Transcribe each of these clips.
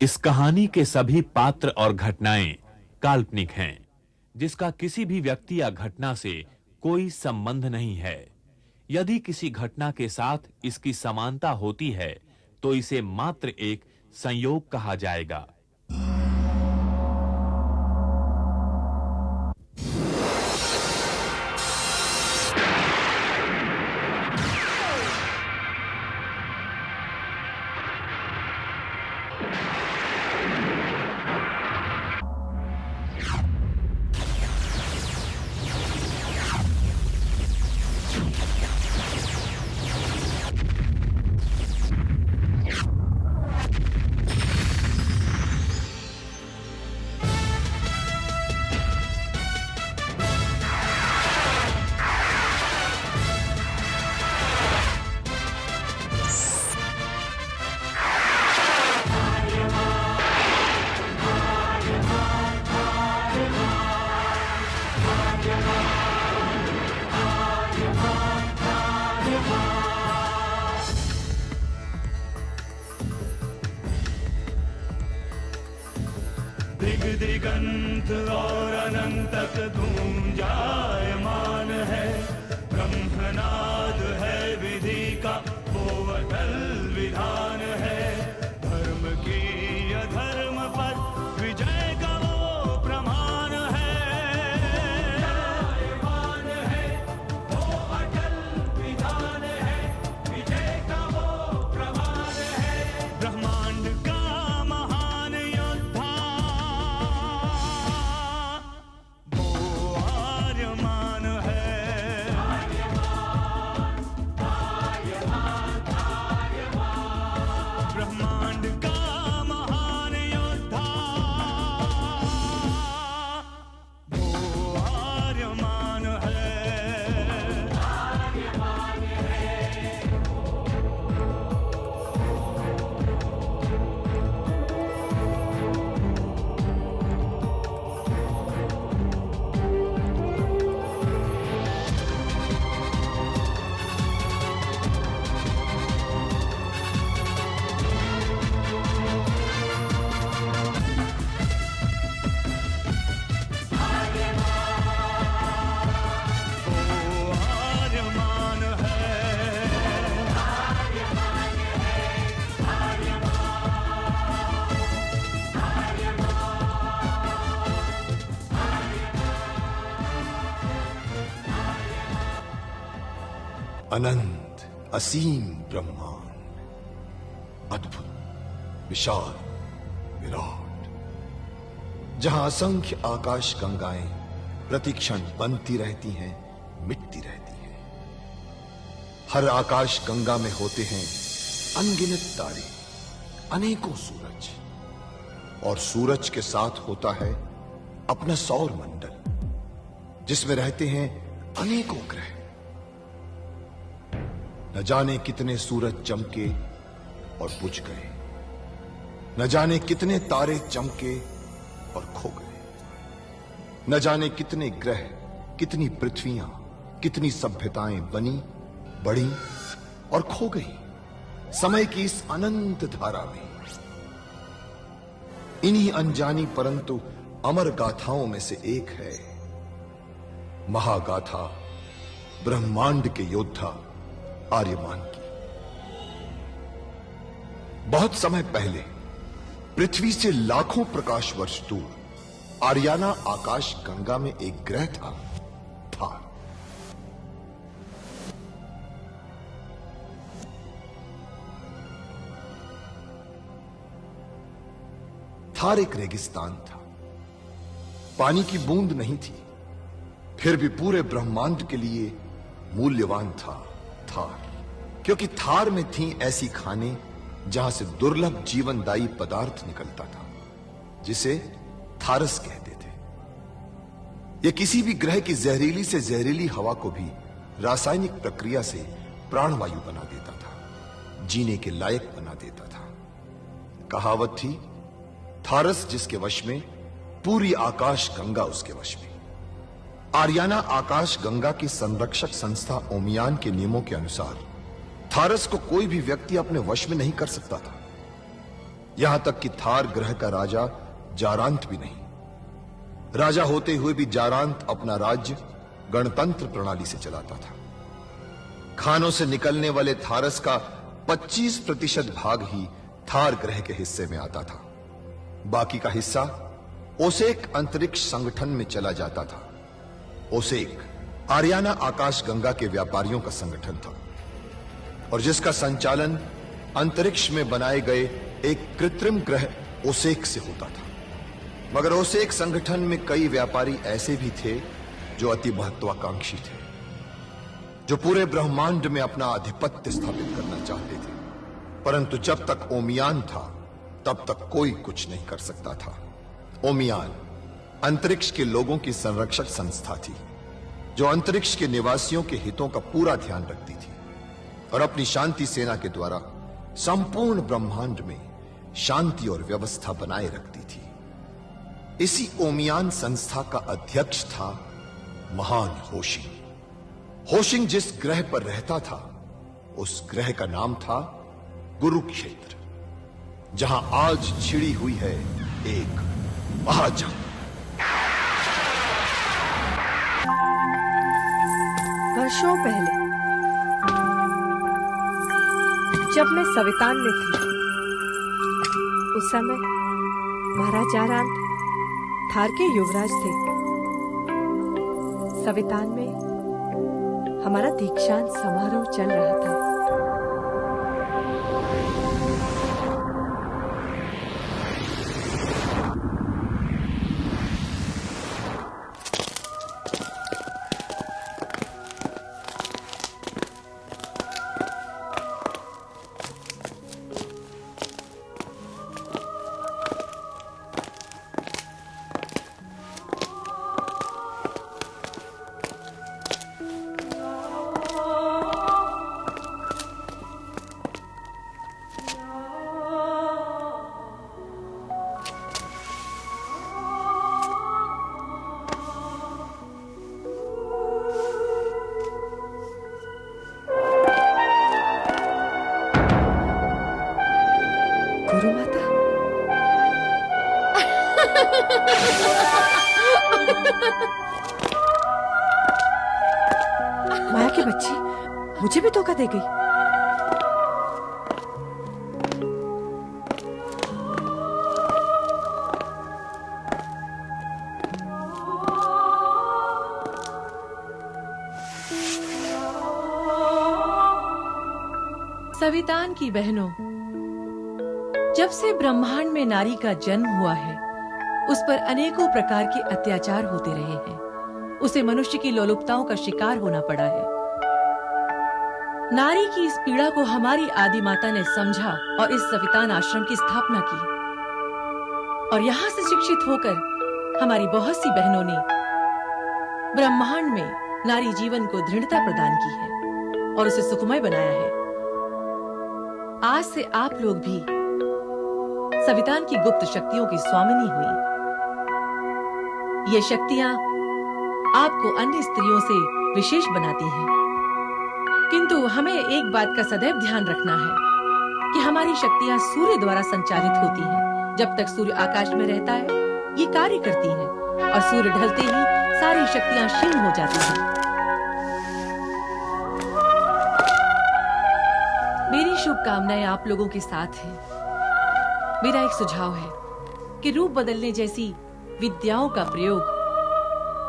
इस कहानी के सभी पात्र और घटनाएं काल्पनिक हैं, जिसका किसी भी व्यक्ति या घटना से कोई संबंध नहीं है। यदि किसी घटना के साथ इसकी समानता होती है, तो इसे मात्र एक संयोग कहा जाएगा। दिगंत और अनंत तक गूंजायमान है। ब्रह्मनाद है विधि का वो अटल विधान है। धर्म की अधर्म पर विजय का वो प्रमाण है। जायमान है वो अटल विधान है। विजय का वो प्रमाण है। ब्रह्मांड का महान योद्धा आर्यमान है। ब्रह्मांड का महान योद्धा वो आर्यमान है। आर्यमान है। अनंत असीम ब्रह्मांड, अद्भुत विशाल विराट, जहां असंख्य आकाश गंगाएं प्रतिक्षण बनती रहती हैं, मिटती रहती हैं। हर आकाश गंगा में होते हैं अनगिनत तारे, अनेकों सूरज, और सूरज के साथ होता है अपना सौर मंडल, जिसमें रहते हैं अनेकों ग्रह। न जाने कितने सूरज चमके और बुझ गए, न जाने कितने तारे चमके और खो गए, न जाने कितने ग्रह, कितनी पृथ्वियां, कितनी सभ्यताएं बनी, बढ़ी और खो गई समय की इस अनंत धारा में। इन्हीं अनजानी परंतु अमर गाथाओं में से एक है महागाथा ब्रह्मांड के योद्धा आर्यमान की। बहुत समय पहले पृथ्वी से लाखों प्रकाश वर्ष दूर आर्याना आकाश गंगा में एक ग्रह था, थार। थार एक रेगिस्तान था, पानी की बूंद नहीं थी, फिर भी पूरे ब्रह्मांड के लिए मूल्यवान था थार, क्योंकि थार में थी ऐसी खाने जहां से दुर्लभ जीवनदायी पदार्थ निकलता था, जिसे थारस कहते थे। यह किसी भी ग्रह की जहरीली से जहरीली हवा को भी रासायनिक प्रक्रिया से प्राणवायु बना देता था, जीने के लायक बना देता था। कहावत थी, थारस जिसके वश में, पूरी आकाश गंगा उसके वश में। आर्याना आकाश गंगा की संरक्षक संस्था ओमियान के नियमों के अनुसार थारस को कोई भी व्यक्ति अपने वश में नहीं कर सकता था। यहां तक कि थार ग्रह का राजा जारांत भी नहीं। राजा होते हुए भी जारांत अपना राज्य गणतंत्र प्रणाली से चलाता था। खानों से निकलने वाले थारस का 25% भाग ही थार ग्रह के हिस्से में आता था। बाकी का हिस्सा ओसेक अंतरिक्ष संगठन में चला जाता था। ओसेक आरियाना आकाश गंगा के व्यापारियों का संगठन था और जिसका संचालन अंतरिक्ष में बनाए गए एक कृत्रिम ग्रह ओसेक से होता था। मगर ओसेक संगठन में कई व्यापारी ऐसे भी थे जो अति महत्वाकांक्षी थे, जो पूरे ब्रह्मांड में अपना आधिपत्य स्थापित करना चाहते थे। परंतु जब तक ओमियान था तब तक कोई कुछ नहीं कर सकता था। ओमियान अंतरिक्ष के लोगों की संरक्षक संस्था थी जो अंतरिक्ष के निवासियों के हितों का पूरा ध्यान रखती थी और अपनी शांति सेना के द्वारा संपूर्ण ब्रह्मांड में शांति और व्यवस्था बनाए रखती थी। इसी ओमियान संस्था का अध्यक्ष था महान होशिंग। होशिंग जिस ग्रह पर रहता था उस ग्रह का नाम था कुरुक्षेत्र, जहां आज छिड़ी हुई है एक महाजंग। वर्षों पहले जब मैं सवितान में थी, उस समय महाराज जारांत थार के युवराज थे। सवितान में हमारा दीक्षांत समारोह चल रहा था। गुरु माता, माया की बच्ची मुझे भी धोखा दे गई। सवितान की बहनों, जब से ब्रह्मांड में नारी का जन्म हुआ है, उस पर अनेकों प्रकार के अत्याचार होते रहे हैं। उसे मनुष्य की लोलुपताओं का शिकार होना पड़ा है। नारी की इस पीड़ा को हमारी आदि माता ने समझा और इस सवितान आश्रम की स्थापना की। और यहाँ से शिक्षित होकर हमारी बहुत सी बहनों ने ब्रह्मांड में नारी जीवन को दृढ़ता प्रदान की है और उसे सुखमय बनाया है। आज से आप लोग भी सवितान की गुप्त शक्तियों की स्वामिनी हुई। ये शक्तियां आपको अन्य स्त्रियों से विशेष बनाती हैं, किंतु हमें एक बात का सदैव ध्यान रखना है कि हमारी शक्तियां सूर्य द्वारा संचालित होती हैं। जब तक सूर्य आकाश में रहता है ये कार्य करती हैं और सूर्य ढलते ही सारी शक्तियां क्षीण हो जाती हैं। मेरी शुभकामनाएं आप लोगों के साथ हैं। मेरा एक सुझाव है कि रूप बदलने जैसी विद्याओं का प्रयोग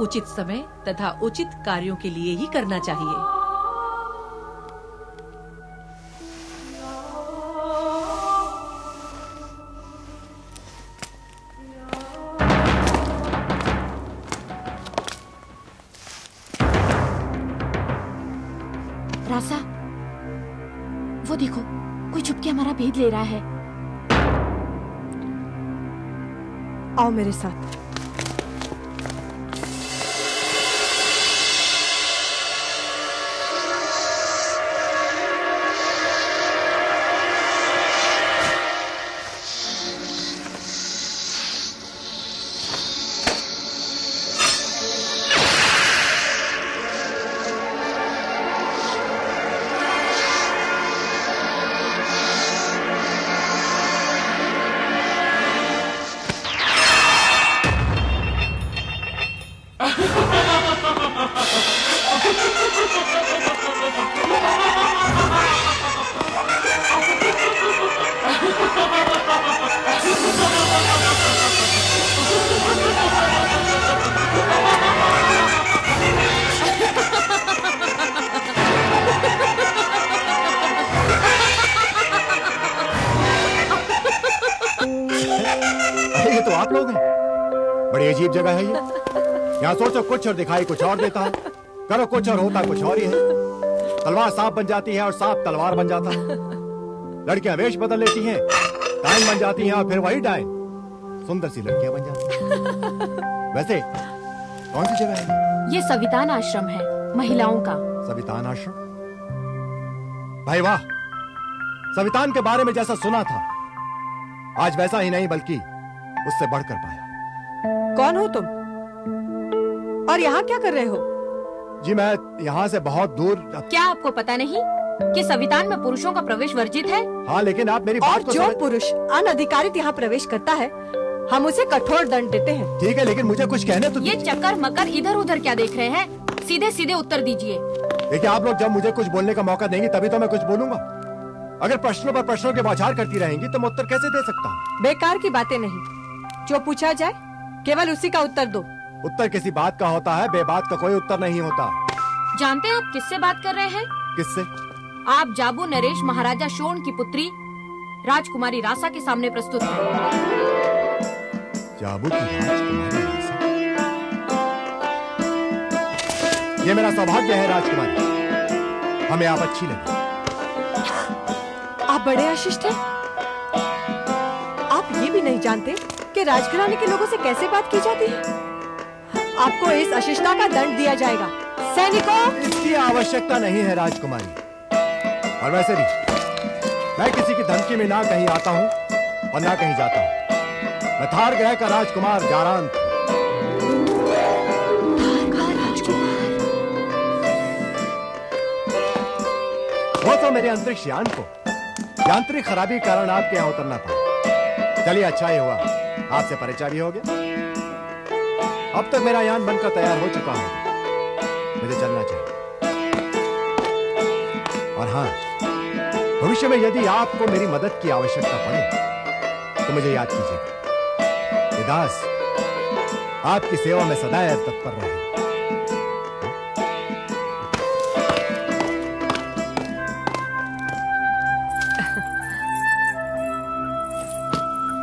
उचित समय तथा उचित कार्यों के लिए ही करना चाहिए। रासा, वो देखो, कोई छुप के हमारा भेद ले रहा है। आओ मेरे साथ। अरे ये तो आप लोग हैं। बड़ी अजीब जगह है ये। यहाँ सोचो कुछ और दिखाई कुछ और देता है, करो कुछ और होता कुछ और ही है। तलवार सांप बन जाती है और सांप तलवार बन जाता है। लड़कियां वेश बदल लेती हैं, डायन बन जाती हैं और फिर वही डायन सुंदर सी लड़कियां बन जाती हैं। वैसे कौन सी जगह है ये सवितान आश्रम है, महिलाओं का। सवितान आश्रम? भाई वाह, सवितान के बारे में जैसा सुना था आज वैसा ही नहीं बल्कि उससे बढ़कर पाया। कौन हो तुम और यहाँ क्या कर रहे हो? जी मैं यहाँ से बहुत दूर। क्या आपको पता नहीं कि सवितान में पुरुषों का प्रवेश वर्जित है? हाँ लेकिन आप मेरी और बात को जो पुरुष अनधिकारित यहाँ प्रवेश करता है हम उसे कठोर दंड देते हैं। ठीक है लेकिन मुझे कुछ कहने तो ये चक्कर मकर इधर उधर क्या देख रहे हैं? सीधे सीधे उत्तर दीजिए। देखिए आप लोग जब मुझे कुछ बोलने का मौका देंगे तभी तो मैं कुछ बोलूंगा। अगर प्रश्नों पर प्रश्नों के बौछार करती रहेंगी तो मैं उत्तर कैसे दे सकता हूँ? बेकार की बातें नहीं, जो पूछा जाए केवल उसी का उत्तर दो। उत्तर किसी बात का होता है, बेबात का कोई उत्तर नहीं होता। जानते हैं आप किससे बात कर रहे हैं? किससे? आप जाबू नरेश महाराजा शोण की पुत्री राजकुमारी रासा के सामने प्रस्तुत हैं। जाबू की राजकुमारी रासा? ये मेरा सौभाग्य है राजकुमारी, हमें आप अच्छी लगी। आप बड़े अशिष्ट हैं। आप ये भी नहीं जानते कि राजघराने के लोगों से कैसे बात की जाती है। आपको इस अशिष्टता का दंड दिया जाएगा। सैनिकों, इसकी आवश्यकता नहीं है राजकुमारी। और वैसे भी मैं किसी की धमकी में ना कहीं आता हूँ और ना कहीं जाता हूँ। मैं थार ग्रह का राजकुमार जारांत। वो तो मेरे अंतरिक्ष यान को यांत्रिक खराबी के कारण आपके यहाँ उतरना पड़ा। चलिए अच्छा ही हुआ, आपसे परिचय भी हो गया। अब तक मेरा यान बनकर तैयार हो चुका है, मुझे चलना चाहिए। और हाँ, भविष्य में यदि आपको मेरी मदद की आवश्यकता पड़े तो मुझे याद कीजिएगा। ये दास आपकी सेवा में सदैव तत्पर रहे।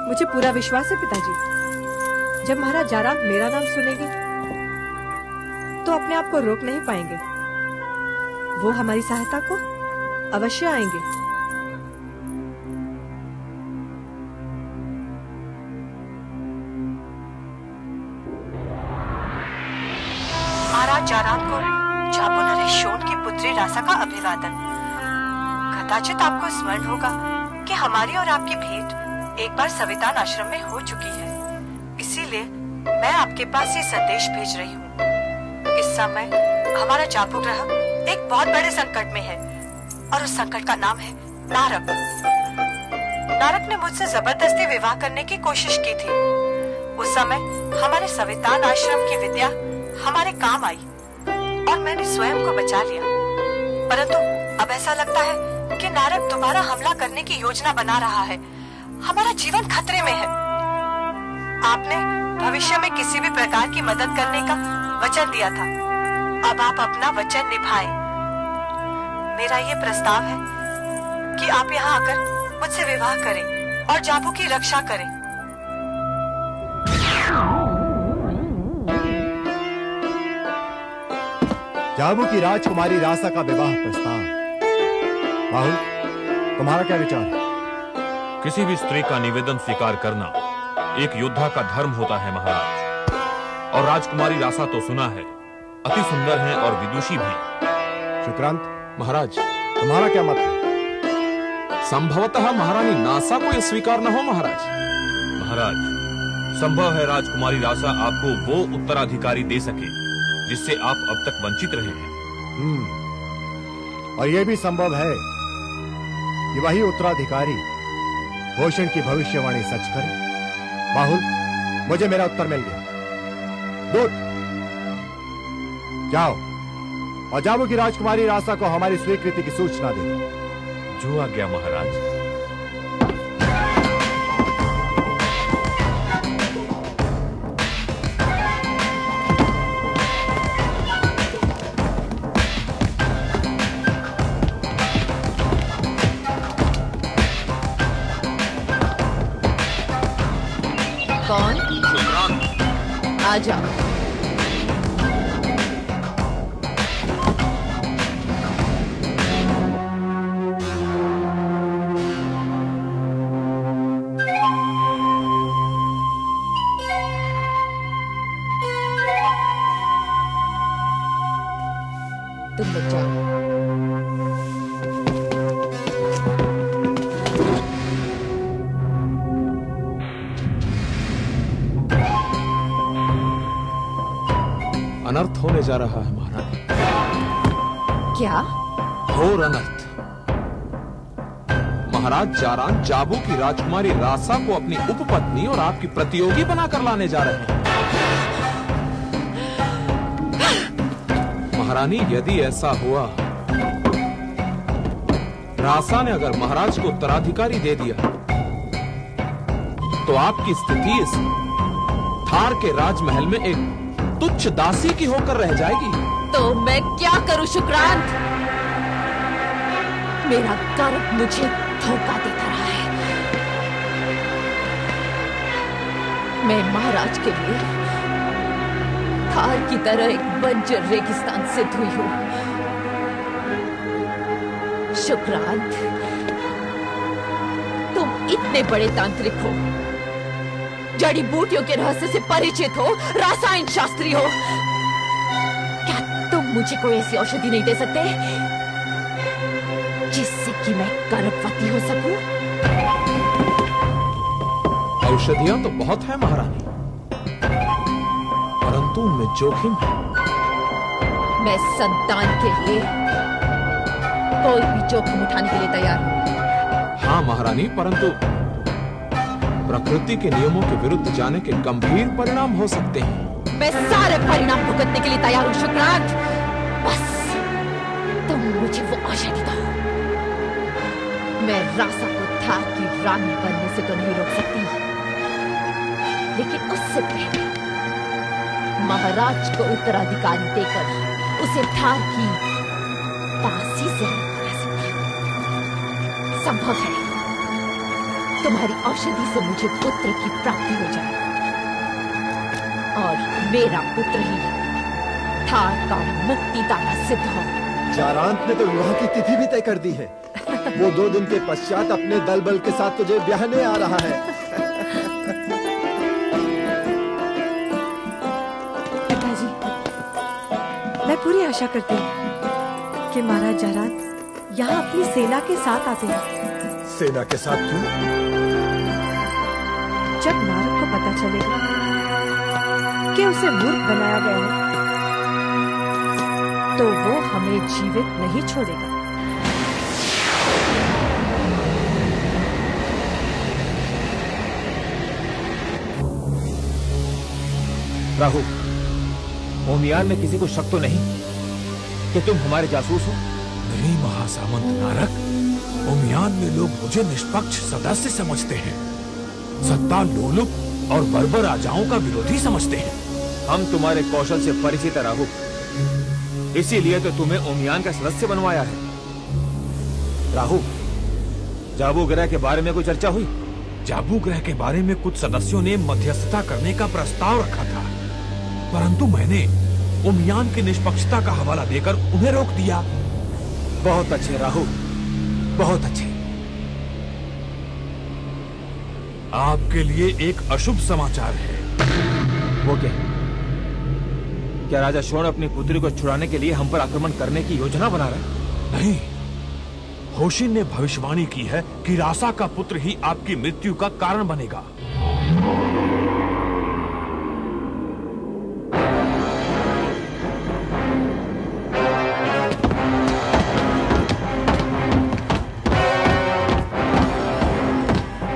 मुझे पूरा विश्वास है पिताजी, जब महाराज जारांत मेरा नाम सुनेंगे तो अपने आप को रोक नहीं पाएंगे। वो हमारी सहायता को अवश्य आएंगे। महाराज जारांत को जाबू नरेश शोण की पुत्री रासा का अभिवादन। कदाचित आपको स्मरण होगा कि हमारी और आपकी भेंट एक बार सवितान आश्रम में हो चुकी है, इसीलिए मैं आपके पास ये संदेश भेज रही हूँ। इस समय हमारा जाबू ग्रह एक बहुत बड़े संकट में है और उस संकट का नाम है नारक। नारक ने मुझसे जबरदस्ती विवाह करने की कोशिश की थी। उस समय हमारे सवितान आश्रम की विद्या हमारे काम आई और मैंने स्वयं को बचा लिया, परंतु अब ऐसा लगता है कि नारक दोबारा हमला करने की योजना बना रहा है। हमारा जीवन खतरे में है। आपने भविष्य में किसी भी प्रकार की मदद करने का वचन दिया था, अब आप अपना वचन निभाएं। मेरा ये प्रस्ताव है कि आप यहाँ आकर मुझसे विवाह करें और जाबू की रक्षा करें। जाबू की राजकुमारी रासा का विवाह प्रस्ताव। राहुल, तुम्हारा क्या विचार है? किसी भी स्त्री का निवेदन स्वीकार करना एक योद्धा का धर्म होता है महाराज। और राजकुमारी रासा तो सुना है अति सुंदर हैं और विदुषी भी। शुक्रांत महाराज, तुम्हारा क्या मत है? संभवतः महारानी नासा को यह स्वीकार न हो महाराज। महाराज, संभव है राजकुमारी रासा आपको वो उत्तराधिकारी दे सके जिससे आप अब तक वंचित रहे हैं। और यह भी संभव है कि वही उत्तराधिकारी भूषण की भविष्यवाणी सच करे। बाहुल, मुझे मेरा उत्तर मिल गया। दूत, जाओ और जाबू की राजकुमारी रासा को हमारी स्वीकृति की सूचना दे। जो आज्ञा महाराज। कौन? आ जाओ। तुम लोग जाओ। अनर्थ होने जा रहा है महारानी। क्या? घोर अनर्थ। महाराज जारान जाबू की राजकुमारी रासा को अपनी उपपत्नी और आपकी प्रतियोगी बनाकर लाने जा रहे हैं। महारानी, यदि ऐसा हुआ, रासा ने अगर महाराज को उत्तराधिकारी दे दिया, तो आपकी स्थिति इस थार के राजमहल में एक तुच्छ दासी की होकर रह जाएगी। तो मैं क्या करूं शुक्रांत? मेरा गर्व मुझे धोखा देता रहा है। मैं महाराज के लिए थार की तरह एक बंजर रेगिस्तान सिद्ध हुई हूं। शुक्रांत, तुम इतने बड़े तांत्रिक हो, जड़ी बूटियों के रहस्य से परिचित हो, रसायन शास्त्री हो, क्या तुम मुझे कोई ऐसी औषधि नहीं दे सकते जिससे कि मैं गर्भवती हो सकूं? औषधियां तो बहुत है महारानी, परंतु उनमें जोखिम है। मैं संतान के लिए कोई भी जोखिम उठाने के लिए तैयार हूं। हाँ महारानी, परंतु प्रकृति के नियमों के विरुद्ध जाने के गंभीर परिणाम हो सकते हैं। मैं सारे परिणाम भुगतने के लिए तैयार हूं शुक्रांत। बस तुम मुझे वो औषधि दो। मैं रासा को थार की रानी बनने से तो नहीं रोक सकती, लेकिन उससे पहले महाराज को उत्तराधिकारी देकर उसे थार की पासी से हरा सकती हूं। संभव है तुम्हारी औषधि से मुझे पुत्र की प्राप्ति हो जाए और मेरा पुत्र ही थार का मुक्तिदाता सिद्ध हो। जारांत ने तो विवाह की तिथि भी तय कर दी है। वो 2 दिन के पश्चात अपने दल बल के साथ तुझे ब्याहने आ रहा है। पिताजी, मैं पूरी आशा करती हूँ कि महाराज जारांत यहाँ अपनी सेना के साथ आते हैं। सेना के साथ क्यों? जब नारद को पता चलेगा कि उसे मूर्ख बनाया गया है, तो वो हमें जीवित नहीं छोड़ेगा। राहु, ओमियान में किसी को शक तो नहीं कि तुम हमारे जासूस हो? नहीं महासामंत नारक, ओमियान में लोग मुझे निष्पक्ष सदस्य समझते हैं, सत्ता लोलुप और बर्बर राजाओं का विरोधी समझते हैं। हम तुम्हारे कौशल से परिचित है राहु, इसीलिए तो तुम्हें ओमियान का सदस्य बनवाया है। राहु, जाबू ग्रह के बारे में कोई चर्चा हुई? जाबू ग्रह के बारे में कुछ सदस्यों ने मध्यस्थता करने का प्रस्ताव रखा था, परंतु मैंने ओमियान की निष्पक्षता का हवाला देकर उन्हें रोक दिया। बहुत अच्छे राहु, बहुत अच्छे। आपके लिए एक अशुभ समाचार है। वो क्या? क्या राजा शोण अपनी पुत्री को छुड़ाने के लिए हम पर आक्रमण करने की योजना बना रहे हैं? नहीं, होशिन ने भविष्यवाणी की है कि रासा का पुत्र ही आपकी मृत्यु का कारण बनेगा।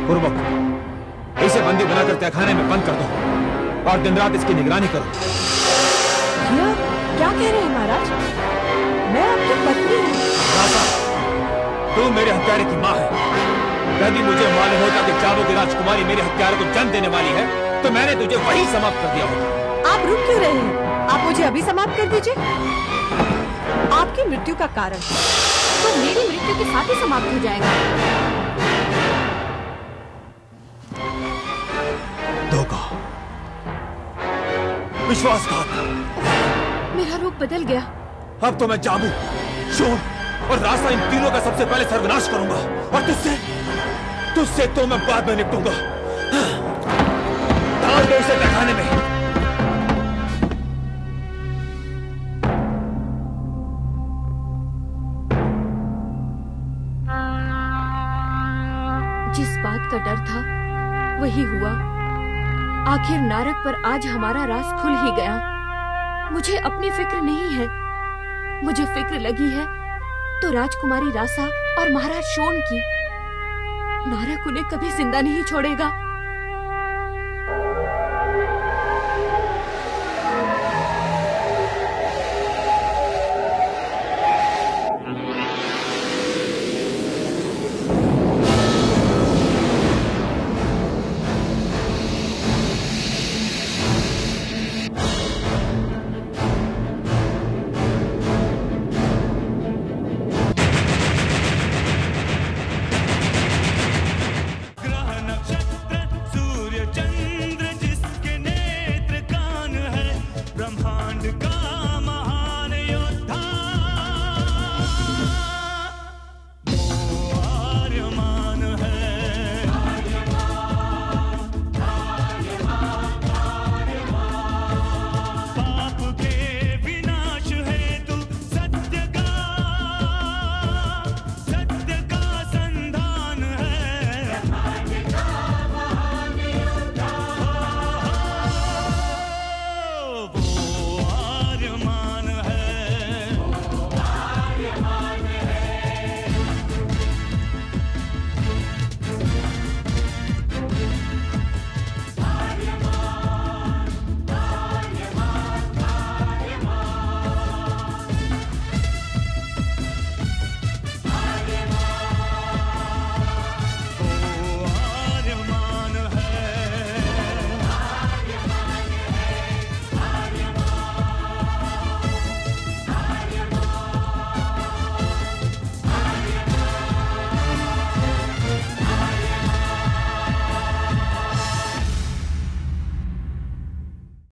पूर्वक इसे बंदी बनाकर तहखाने में बंद कर दो और दिन रात इसकी निगरानी करो। क्या कह रहे हैं महाराज? मैं आपकी पत्नी हूँ। रासा, तू मेरे हत्यारे की माँ है। यदि मुझे मालूम होता कि जाबू की राजकुमारी मेरे हत्यारे को जन्म देने वाली है, तो मैंने तुझे वही समाप्त कर दिया होता। आप रुक क्यों रहे हैं? आप मुझे अभी समाप्त कर दीजिए। आपकी मृत्यु का कारण तो मेरी मृत्यु के साथ ही समाप्त हो जाएगा। धोखा। विश्वासघात। मेरा रूप बदल गया। अब तो मैं जाबू, शोण और रासा इन तीनों का सबसे पहले सर्वनाश करूंगा, और तुझसे तो मैं बाद में निपटूंगा। डाल दो इसे तहखाने में। जिस बात का डर था वही हुआ। आखिर नारक पर आज हमारा राज खुल ही गया। मुझे अपनी फिक्र नहीं है, मुझे फिक्र लगी है तो राजकुमारी रासा और महाराज शोण की। नारक उन्हें कभी जिंदा नहीं छोड़ेगा।